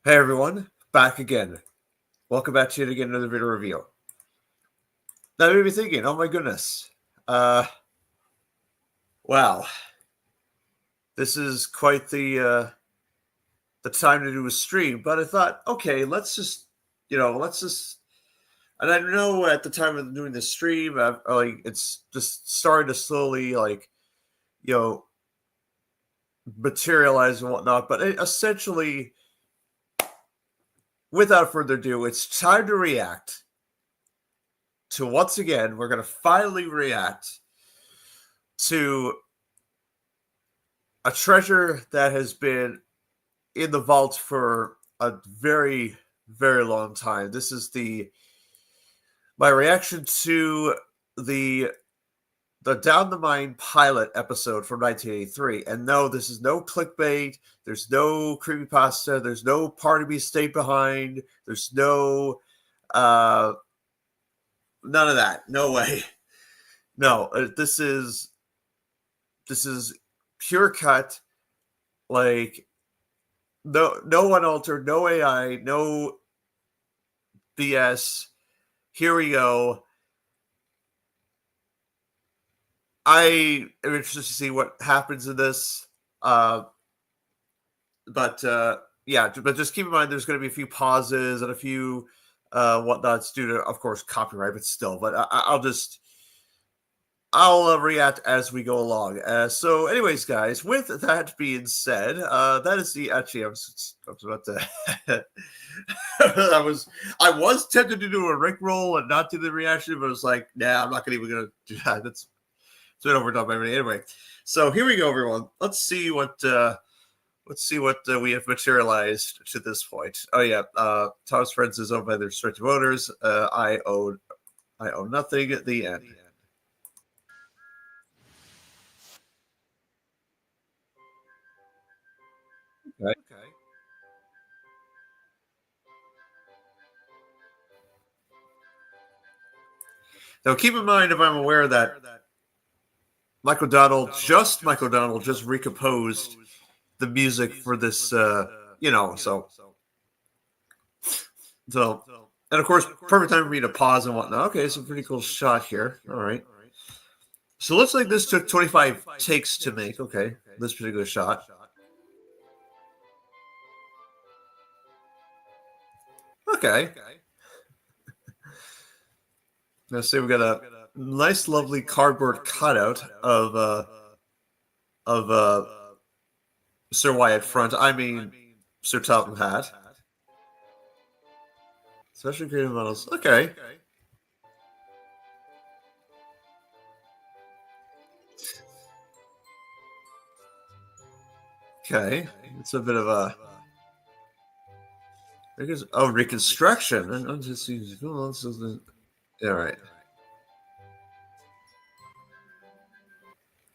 Hey everyone, back again. Welcome back to yet again another video review. That made me thinking, oh my goodness. Uh wow. This is quite the time to do a stream, but I thought, okay, let's just and I know at the time of doing this stream, it's just starting to slowly you know, materialize and whatnot, but essentially, without further ado, it's time to react to once again, we're gonna finally react to a treasure that has been in the vault for a very, very long time. This is the my reaction to the the Down the Mine pilot episode from 1983. And no, this is no clickbait. There's no creepypasta. There's no part of me stayed behind. There's no none of that. No way. No, this is pure cut. Like no unaltered, no AI, no BS. Here we go. I am interested to see what happens in this. Uh, but yeah, but just keep in mind there's going to be a few pauses and a few whatnots due to, of course, copyright, but still. But I'll react as we go along. So, anyways, guys, with that being said, that is the actually I was about to. I was tempted to do a Rick roll and not do the reaction, but I was like, nah, I'm not gonna even gonna do that. It's been overdone by me anyway. So here we go, everyone. Let's see what we have materialized to this point. Oh yeah, Tom's Friends is owned by their restricted owners. I own nothing. At the end. Okay. Now keep in mind, if I'm aware that Michael Donald, just recomposed the music for this. So, and of course, perfect time for me to pause and whatnot. Okay, it's a pretty cool shot here. All right. So it looks like this took 25 takes to make. Okay, this particular shot. Okay. Let's see. We got a nice, lovely cardboard cutout of Sir Wyatt Front. I mean, Sir Topham Hatt. Special creative models. Okay. Okay. It's a bit of a. I guess, reconstruction. I'm just all right.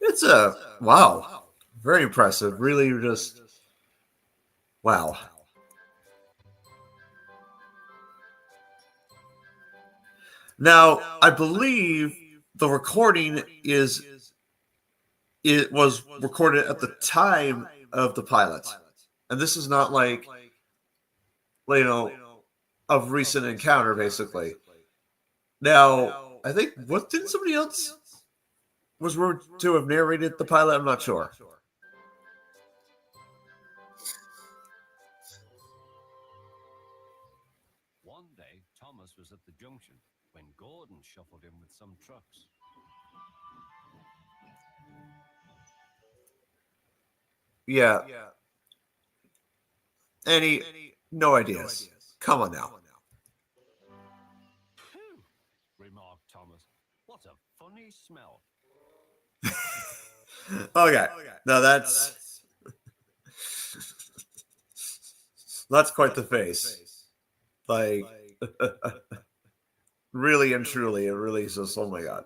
It's a wow, very impressive. Really, just wow. Now, I believe the recording is it was recorded at the time of the pilot, and this is not like you know of recent encounter, basically. Now, I think what didn't somebody else was rumored to have narrated the pilot? I'm not sure. One day, Thomas was at the junction when Gordon shuffled in with some trucks. Yeah, any no ideas. Come on now. Phew, remarked Thomas. What a funny smell. Okay, now that's quite the face. Like, really and truly, it really is just, oh my god.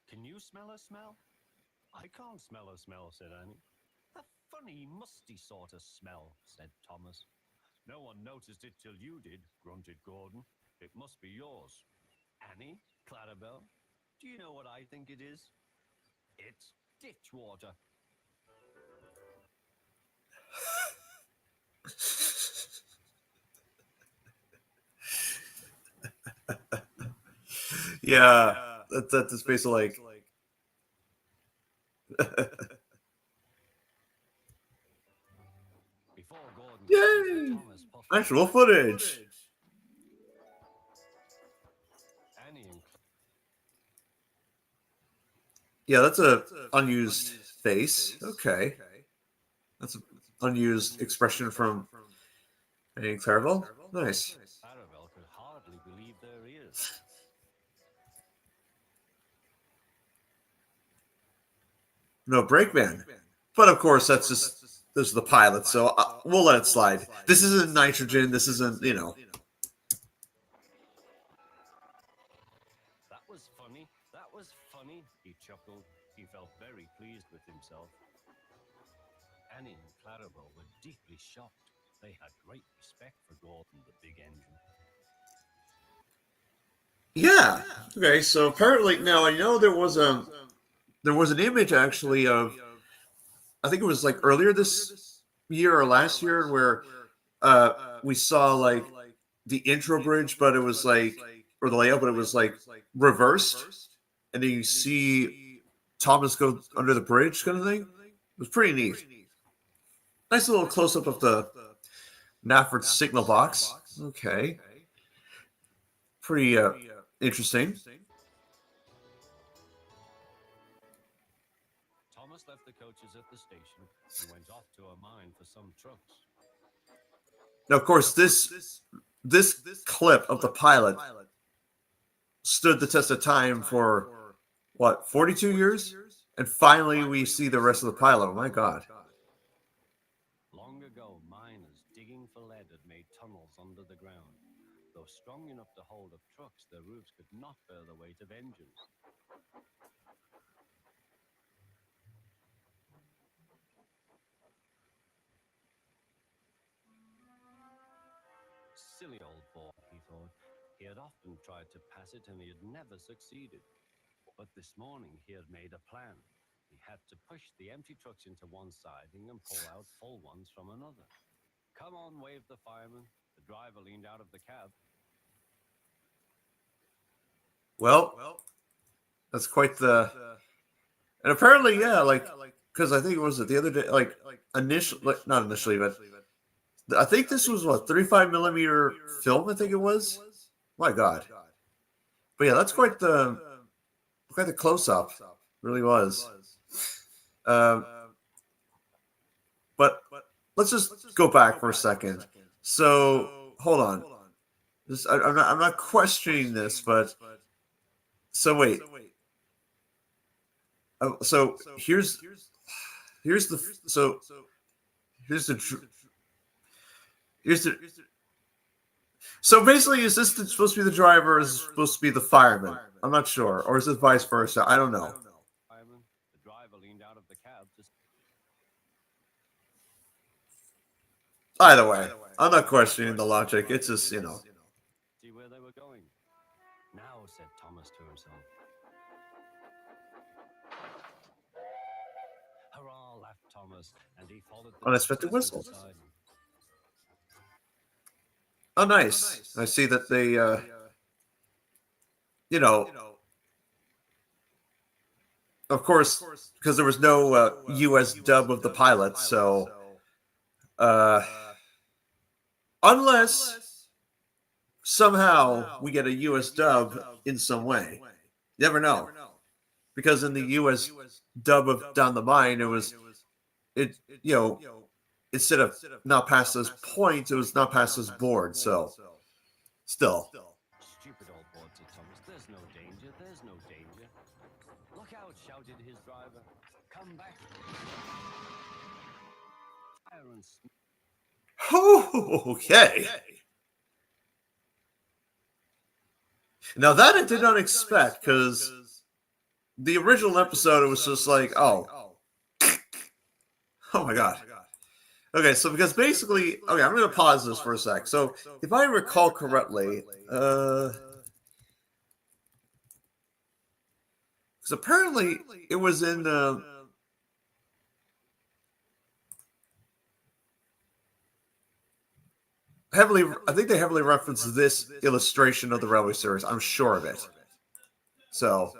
Can you smell a smell? I can't smell a smell, said Annie. A funny, musty sort of smell, said Thomas. No one noticed it till you did, grunted Gordon. It must be yours. Annie, Clarabelle, do you know what I think it is? It's ditch water. Yeah, that's basically like. Before Gordon could answer, Yay! Thomas puffed out. Actual footage. Annie and Yeah, that's a unused face. Okay, that's an unused expression from Annie Clairville. Nice. Clarabelle could hardly believe their ears. No brakeman, but of course that's just this is the pilot, so we'll let it slide. This isn't nitrogen. This isn't That was funny. That was funny. He chuckled. He felt very pleased with himself. Annie and Clarabelle were deeply shocked. They had great respect for Gordon, the big engine. Yeah. Okay. So apparently now I know there was an image actually of I think it was like earlier this year or last year where we saw like the intro bridge, but it was like or the layout, but it was like reversed, and then you see Thomas go under the bridge, kind of thing. It was pretty neat. Nice little close up of the Nafford signal box. Okay, pretty interesting. Thomas left the coaches at the station and went off to a mine for some trucks. Now, of course, this clip of the pilot stood the test of time for what 42 years, and finally we see the rest of the pilot. Oh my God! Long ago, miners digging for lead had made tunnels under the ground. Though strong enough to hold up trucks, their roofs could not bear the weight of engines. Silly old boy, he thought. He had often tried to pass it and he had never succeeded. But this morning he had made a plan. He had to push the empty trucks into one siding and pull out full ones from another. Come on, waved the fireman. The driver leaned out of the cab. Well, that's quite the. And apparently, yeah, like because I think it was the other day, like initially, like, not initially, but I think this was what 35 millimeter film. I think it was. My God! But yeah, that's quite the close up. Really was. Um, but let's just go back for a second. So hold on. I'm not questioning this, but so wait. So here's the so here's the here's the so basically is this supposed to be the driver or is it supposed to be the fireman? I'm not sure, or is it vice versa? I don't know. Fireman, the driver leaned out of the cab to Either way, I'm not questioning the logic. It's just see where they were going. Now, said Thomas to himself. Hurrah, laughed Thomas, and he followed the unexpected trucks whistle. inside. Oh, nice. I see that they, you know, of course, because there was no U.S. dub of the pilot, so uh, unless somehow we get a U.S. dub in some way, you never know. Because in the U.S. dub of Down the Mine, it instead of not past this point, it was not past this board. So still. Stupid old boy, said Thomas. There's no danger. There's no danger. Look out, shouted his driver. Come back. Fire and Okay. Now that I did not expect, because the original episode it was just like, oh my God. Okay, so because basically, okay, I'm going to pause this for a sec. So if I recall correctly, because apparently it was in heavily. I think they heavily referenced this illustration of the Railway Series. I'm sure of it. So,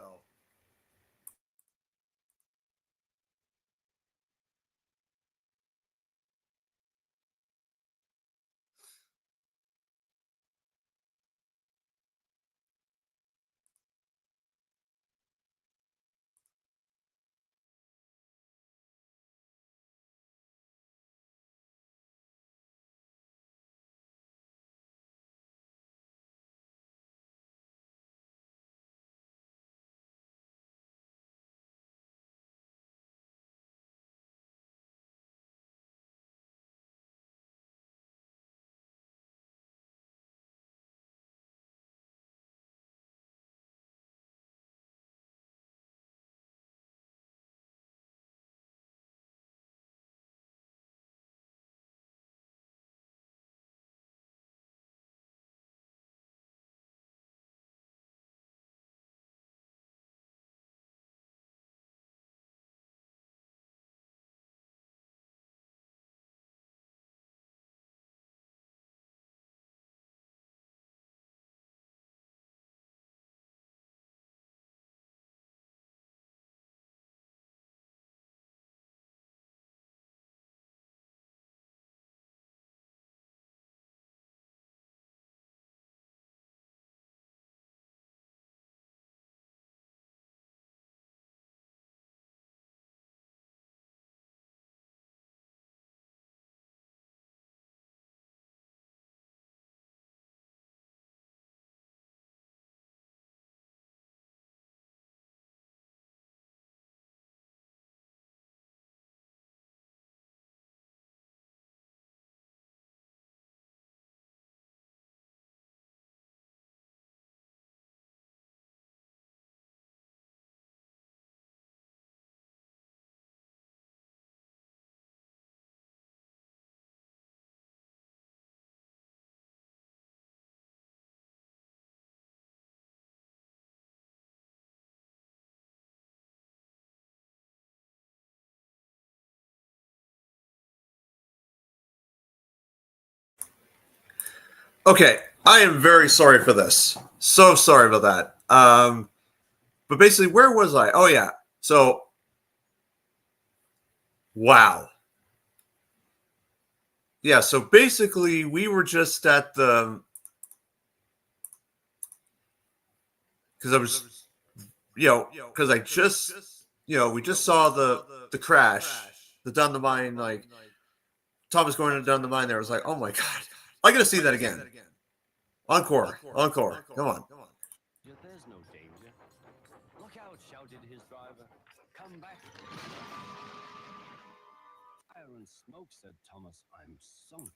okay, I am very sorry for this. So sorry about that. But basically, where was I? Oh yeah. So, wow. Yeah. So basically, we were just at the because I was, because I just, we just saw the crash, the down the mine, like Thomas going down the mine. There I was like, oh my god, I gotta see that again. Encore, encore. Come on. There's no danger. Look out, shouted his driver. Come back. Fire and smoke, said Thomas. I'm sunk.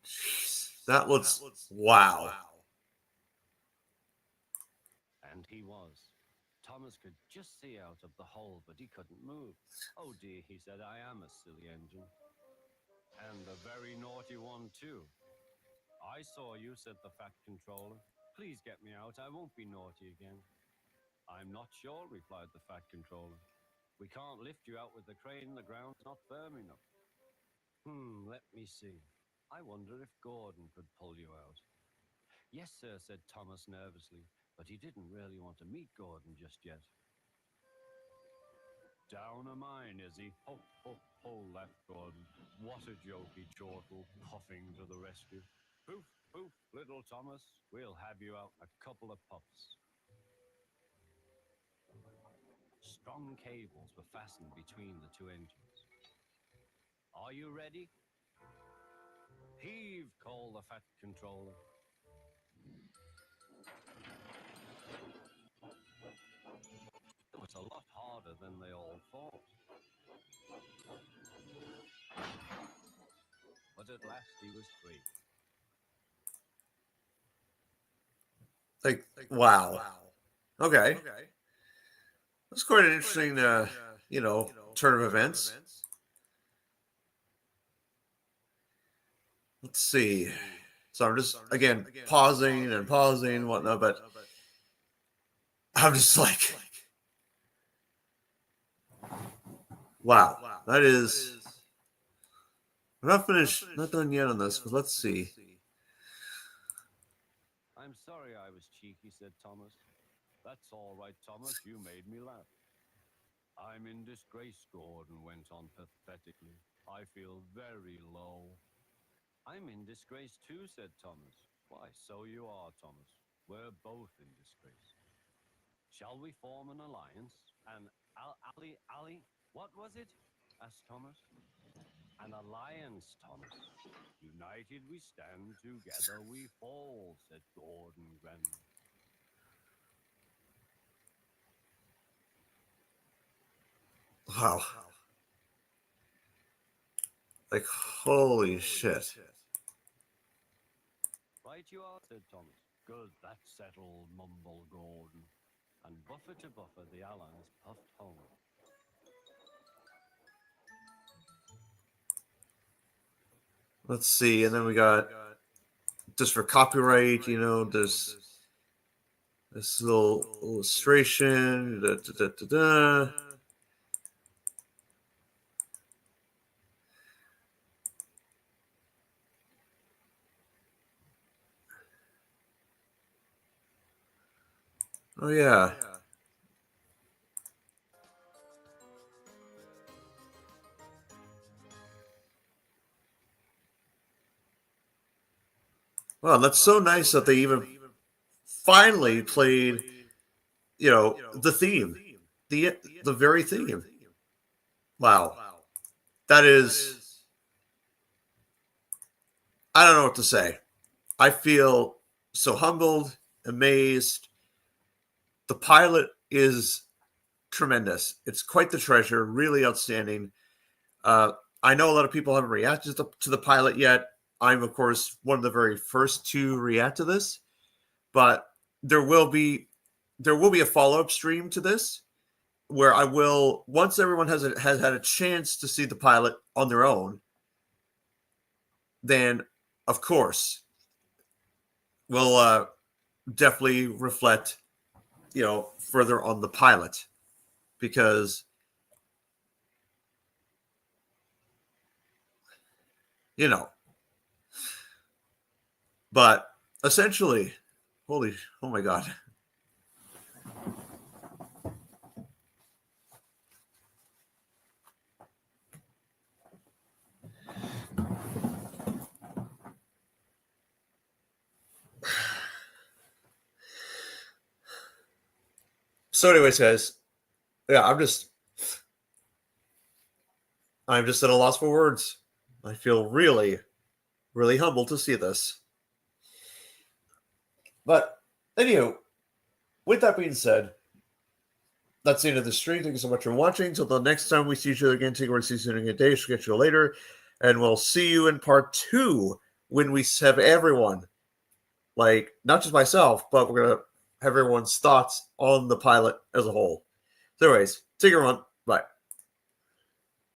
Jeez, that looks wow. And he was. Thomas could just see out of the hole, but he couldn't move. Oh dear, he said, I am a silly engine. And a very naughty one, too. I saw you, said the Fat Controller. Please get me out. I won't be naughty again. I'm not sure, replied the Fat Controller. We can't lift you out with the crane. The ground's not firm enough. Let me see. I wonder if Gordon could pull you out. Yes, sir, said Thomas nervously, but he didn't really want to meet Gordon just yet. Down a mine, is he? Ho, ho, ho, laughed Gordon. What a jokey chortle, puffing to the rescue. Poof, poof, little Thomas, we'll have you out in a couple of puffs. Strong cables were fastened between the two engines. Are you ready? Heave, called the Fat Controller. It was a lot harder than they all thought. But at last he was free. Like, wow. Okay. That's quite an interesting, turn of events. Let's see. So I'm just, again, pausing and pausing and whatnot, but I'm just like, wow. That is, we're not finished, not done yet on this, but let's see. I'm sorry I was cheeky, said Thomas. That's all right, Thomas. You made me laugh. I'm in disgrace, Gordon went on pathetically. I feel very low. I'm in disgrace too, said Thomas. Why, so you are, Thomas. We're both in disgrace. Shall we form an alliance? An ally? What was it? Asked Thomas. An alliance, Thomas. United we stand, together we fall, said Gordon grandly. Wow. Like, holy shit. Right you are, said Thomas. Good, that's settled, mumbled Gordon. And buffer to buffer, the allies puffed home. Let's see, and then we got, just for copyright, there's this little illustration. Da, da, da, da, da. Oh, yeah. Wow, that's so nice that they even finally played, the theme, the very theme. Wow, that is, I don't know what to say. I feel so humbled, amazed. The pilot is tremendous. It's quite the treasure, really outstanding. Uh, I know a lot of people haven't reacted to the pilot yet. I'm, of course, one of the very first to react to this, but there will be a follow up stream to this where I will, once everyone has had a chance to see the pilot on their own, then of course we'll definitely reflect, further on the pilot, because but essentially, oh my god. So, anyways, guys, yeah, I'm just at a loss for words. I feel really, really humbled to see this. But anywho, with that being said, that's the end of the stream. Thank you so much for watching. Until the next time we see each other again, take care. See you soon again. Day. Catch you later, and we'll see you in part 2 when we have everyone, like not just myself, but we're gonna have everyone's thoughts on the pilot as a whole. So, anyways, take care, everyone. Bye.